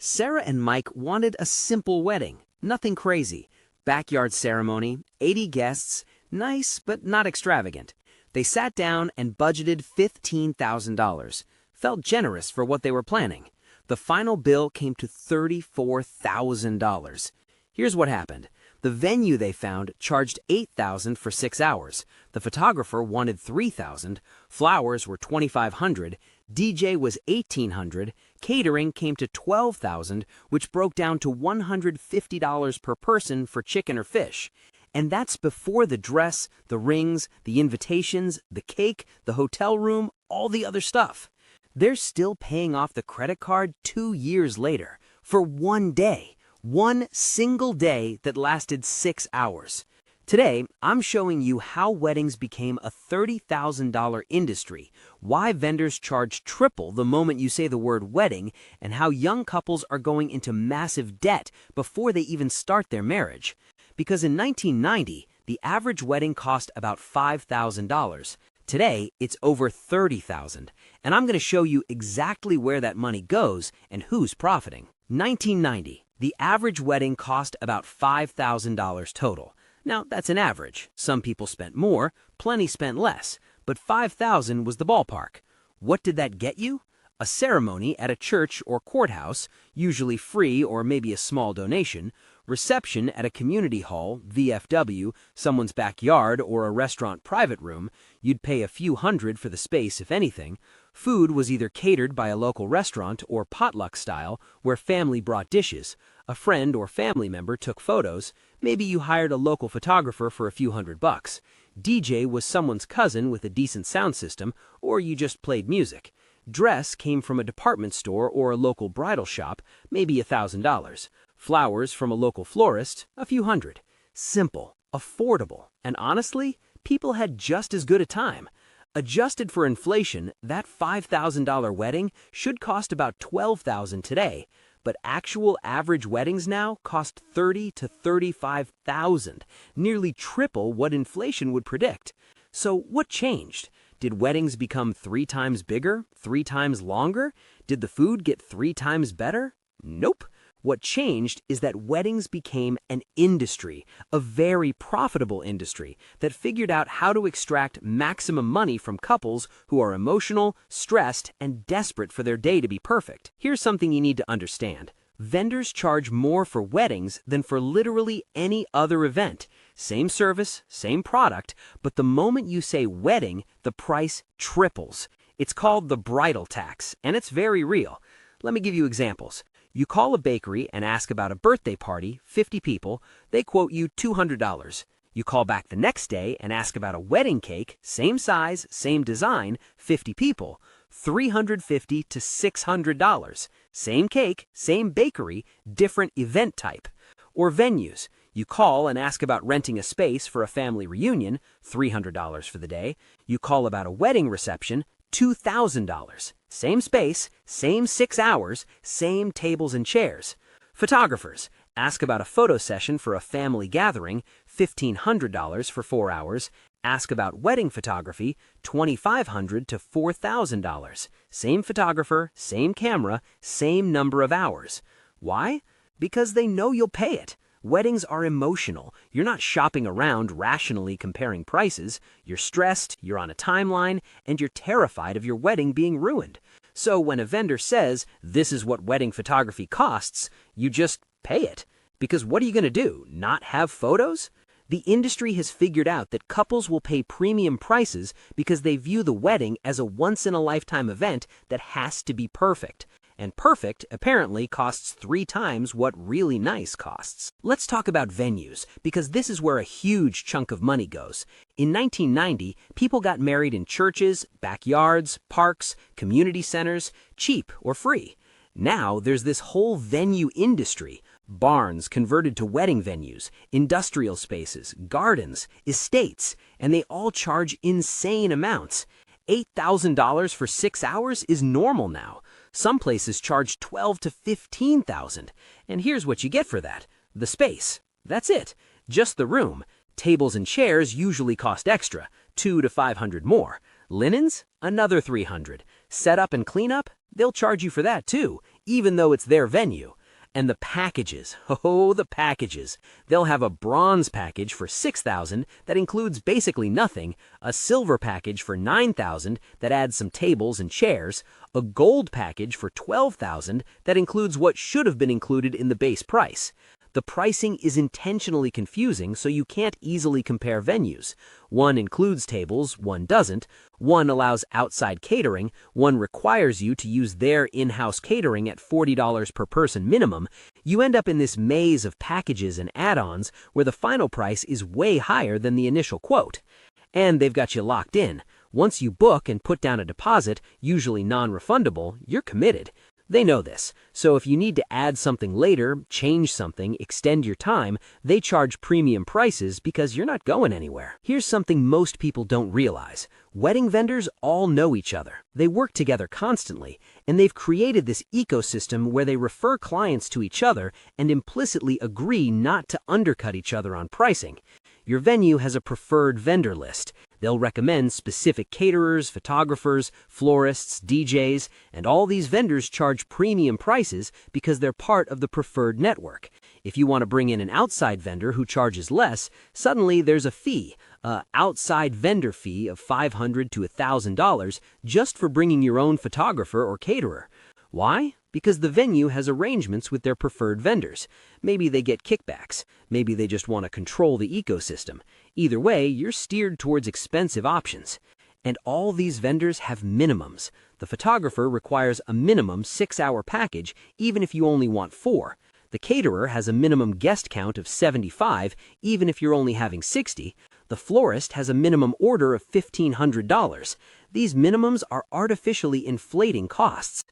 Sarah and Mike wanted a simple wedding, nothing crazy. Backyard ceremony, 80 guests, nice but not extravagant. They sat down and budgeted $15,000. Felt generous for what they were planning. The final bill came to $34,000. Here's what happened. The venue they found charged $8,000 for 6 hours. The photographer wanted $3,000. Flowers were $2,500. DJ was $1,800. Catering came to $12,000, which broke down to $150 per person for chicken or fish. And that's before the dress, the rings, the invitations, the cake, the hotel room, all the other stuff. They're still paying off the credit card 2 years later for one day. One single day that lasted 6 hours. Today, I'm showing you how weddings became a $30,000 industry, why vendors charge triple the moment you say the word wedding, and how young couples are going into massive debt before they even start their marriage. Because in 1990, the average wedding cost about $5,000. Today, it's over $30,000, and I'm going to show you exactly where that money goes and who's profiting. 1990. The average wedding cost about $5,000 total. Now, that's an average. Some people spent more, plenty spent less, but $5,000 was the ballpark. What did that get you? A ceremony at a church or courthouse, usually free or maybe a small donation, reception at a community hall, VFW, someone's backyard, or a restaurant private room. You'd pay a few hundred for the space, if anything. Food was either catered by a local restaurant or potluck style, where family brought dishes. A friend or family member took photos. Maybe you hired a local photographer for a few $100. DJ was someone's cousin with a decent sound system, or you just played music. Dress came from a department store or a local bridal shop, maybe $1,000. Flowers from a local florist, a few hundred. Simple, affordable, and honestly, people had just as good a time. Adjusted for inflation, that $5,000 wedding should cost about $12,000 today, but actual average weddings now cost $30,000 to $35,000, nearly triple what inflation would predict. So what changed? Did weddings become 3 times bigger, 3 times longer? Did the food get 3 times better? Nope. What changed is that weddings became an industry, a very profitable industry that figured out how to extract maximum money from couples who are emotional, stressed, and desperate for their day to be perfect. Here's something you need to understand. Vendors charge more for weddings than for literally any other event. Same service, same product, but the moment you say wedding, the price triples. It's called the bridal tax, and it's very real. Let me give you examples. You call a bakery and ask about a birthday party, 50 people, they quote you $200. You call back the next day and ask about a wedding cake, same size, same design, 50 people, $350 to $600. Same cake, same bakery, different event type. Or venues. You call and ask about renting a space for a family reunion, $300 for the day. You call about a wedding reception, $2,000. Same space, same 6 hours, same tables and chairs. Photographers. Ask about a photo session for a family gathering, $1,500 for 4 hours. Ask about wedding photography, $2,500 to $4,000. Same photographer, same camera, same number of hours. Why? Because they know you'll pay it. Weddings are emotional. You're not shopping around rationally comparing prices. You're stressed, you're on a timeline, and you're terrified of your wedding being ruined. So when a vendor says, this is what wedding photography costs, you just pay it. Because what are you going to do, not have photos? The industry has figured out that couples will pay premium prices because they view the wedding as a once-in-a-lifetime event that has to be perfect. And perfect, apparently, costs 3 times what really nice costs. Let's talk about venues, because this is where a huge chunk of money goes. In 1990, people got married in churches, backyards, parks, community centers, cheap or free. Now, there's this whole venue industry. Barns converted to wedding venues, industrial spaces, gardens, estates, and they all charge insane amounts. $8,000 for 6 hours is normal now. Some places charge $12,000 to $15,000. And here's what you get for that. The space. That's it. Just the room. Tables and chairs usually cost extra, $200 to $500 more. Linens? Another $300. Setup and cleanup? They'll charge you for that too, even though it's their venue. And the packages, oh, the packages. They'll have a bronze package for $6,000 that includes basically nothing, a silver package for $9,000 that adds some tables and chairs, a gold package for $12,000 that includes what should have been included in the base price. The pricing is intentionally confusing so you can't easily compare venues. One includes tables, one doesn't. One allows outside catering, one requires you to use their in-house catering at $40 per person minimum. You end up in this maze of packages and add-ons where the final price is way higher than the initial quote. And they've got you locked in. Once you book and put down a deposit, usually non-refundable, you're committed. They know this, so if you need to add something later, change something, extend your time, they charge premium prices because you're not going anywhere. Here's something most people don't realize. Wedding vendors all know each other. They work together constantly, and they've created this ecosystem where they refer clients to each other and implicitly agree not to undercut each other on pricing. Your venue has a preferred vendor list. They'll recommend specific caterers, photographers, florists, DJs, and all these vendors charge premium prices because they're part of the preferred network. If you want to bring in an outside vendor who charges less, suddenly there's a fee, an outside vendor fee of $500 to $1,000 just for bringing your own photographer or caterer. Why? Because the venue has arrangements with their preferred vendors. Maybe they get kickbacks. Maybe they just want to control the ecosystem. Either way, you're steered towards expensive options. And all these vendors have minimums. The photographer requires a minimum 6-hour package, even if you only want 4. The caterer has a minimum guest count of 75, even if you're only having 60. The florist has a minimum order of $1,500. These minimums are artificially inflating costs.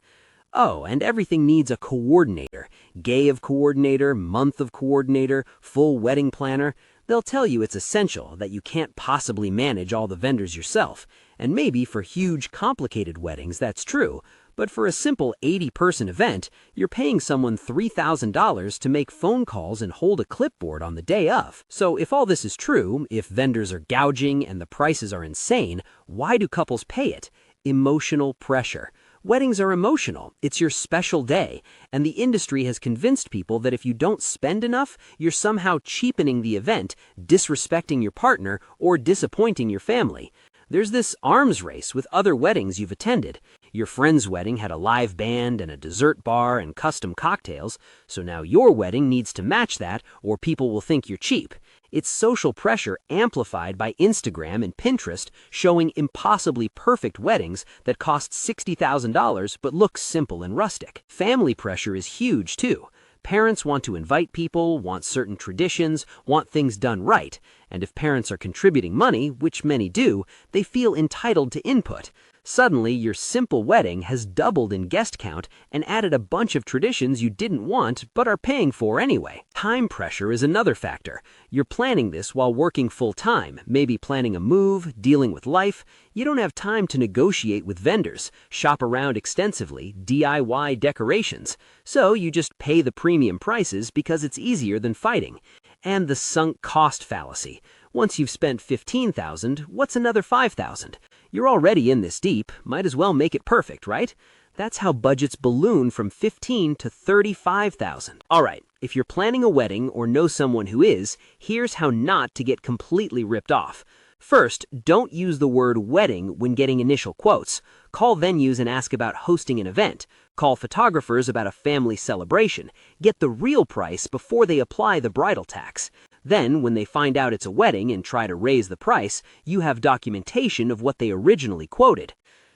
Oh, and everything needs a coordinator. Day of coordinator, month of coordinator, full wedding planner. They'll tell you it's essential, that you can't possibly manage all the vendors yourself. And maybe for huge, complicated weddings, that's true. But for a simple 80-person event, you're paying someone $3,000 to make phone calls and hold a clipboard on the day of. So if all this is true, if vendors are gouging and the prices are insane, why do couples pay it? Emotional pressure. Weddings are emotional. It's your special day, and the industry has convinced people that if you don't spend enough, you're somehow cheapening the event, disrespecting your partner, or disappointing your family. There's this arms race with other weddings you've attended. Your friend's wedding had a live band and a dessert bar and custom cocktails, so now your wedding needs to match that or people will think you're cheap. It's social pressure amplified by Instagram and Pinterest showing impossibly perfect weddings that cost $60,000 but look simple and rustic. Family pressure is huge too. Parents want to invite people, want certain traditions, want things done right. And if parents are contributing money, which many do, they feel entitled to input. Suddenly, your simple wedding has doubled in guest count and added a bunch of traditions you didn't want but are paying for anyway. Time pressure is another factor. You're planning this while working full-time, maybe planning a move, dealing with life. You don't have time to negotiate with vendors, shop around extensively, DIY decorations. So you just pay the premium prices because it's easier than fighting. And the sunk cost fallacy. Once you've spent $15,000, what's another $5,000? You're already in this deep, might as well make it perfect, right? That's how budgets balloon from $15,000 to $35,000. All right, if you're planning a wedding or know someone who is, here's how not to get completely ripped off. First, don't use the word wedding when getting initial quotes. Call venues and ask about hosting an event. Call photographers about a family celebration. Get the real price before they apply the bridal tax. Then, when they find out it's a wedding and try to raise the price, you have documentation of what they originally quoted.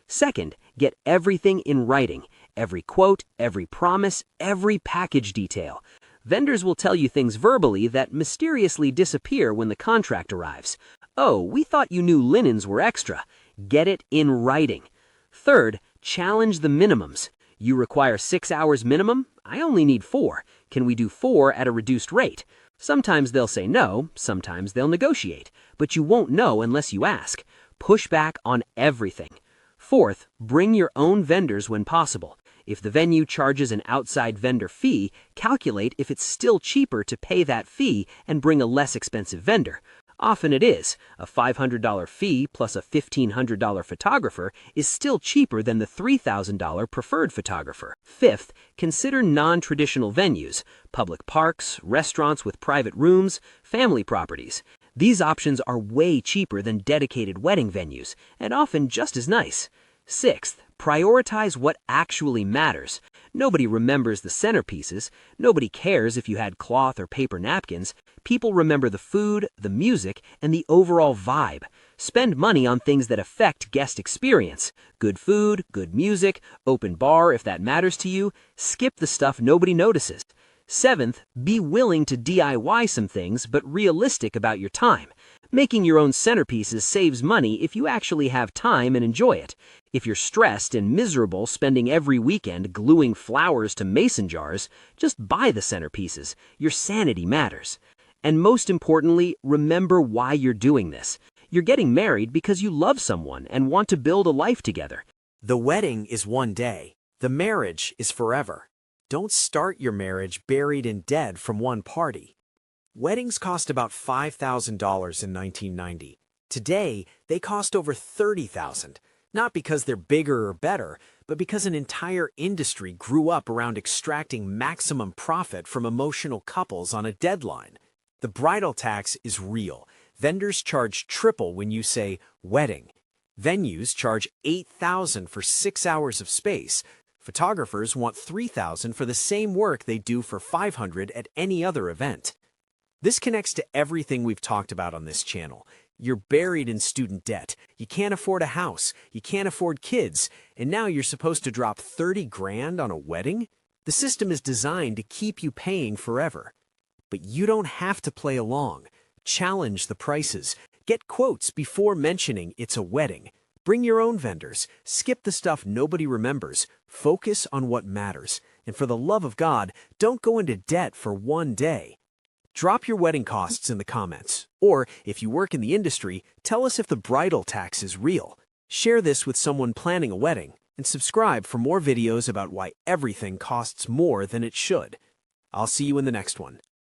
Second, get everything in writing. Every quote, every promise, every package detail. Vendors will tell you things verbally that mysteriously disappear when the contract arrives. Oh, we thought you knew linens were extra. Get it in writing. Third, challenge the minimums. You require 6 hours minimum? I only need 4. Can we do 4 at a reduced rate? Sometimes they'll say no, sometimes they'll negotiate, but you won't know unless you ask. Push back on everything. Fourth, bring your own vendors when possible. If the venue charges an outside vendor fee, calculate if it's still cheaper to pay that fee and bring a less expensive vendor. Often it is. A $500 fee plus a $1,500 photographer is still cheaper than the $3,000 preferred photographer. Fifth, consider non-traditional venues, public parks, restaurants with private rooms, family properties. These options are way cheaper than dedicated wedding venues, and often just as nice. Sixth, prioritize what actually matters. Nobody remembers the centerpieces. Nobody cares if you had cloth or paper napkins. People remember the food, the music, and the overall vibe. Spend money on things that affect guest experience. Good food, good music, open bar if that matters to you. Skip the stuff nobody notices. Seventh, be willing to DIY some things, but realistic about your time. Making your own centerpieces saves money if you actually have time and enjoy it. If you're stressed and miserable spending every weekend gluing flowers to mason jars, just buy the centerpieces. Your sanity matters. And most importantly, remember why you're doing this. You're getting married because you love someone and want to build a life together. The wedding is one day. The marriage is forever. Don't start your marriage buried in debt from one party. Weddings cost about $5,000 in 1990. Today, they cost over $30,000. Not because they're bigger or better, but because an entire industry grew up around extracting maximum profit from emotional couples on a deadline. The bridal tax is real. Vendors charge triple when you say wedding. Venues charge $8,000 for 6 hours of space. Photographers want $3,000 for the same work they do for $500 at any other event. This connects to everything we've talked about on this channel. You're buried in student debt. You can't afford a house. You can't afford kids. And now you're supposed to drop 30 grand on a wedding? The system is designed to keep you paying forever. But you don't have to play along. Challenge the prices. Get quotes before mentioning it's a wedding. Bring your own vendors. Skip the stuff nobody remembers. Focus on what matters. And for the love of God, don't go into debt for one day. Drop your wedding costs in the comments. Or, if you work in the industry, tell us if the bridal tax is real. Share this with someone planning a wedding, and subscribe for more videos about why everything costs more than it should. I'll see you in the next one.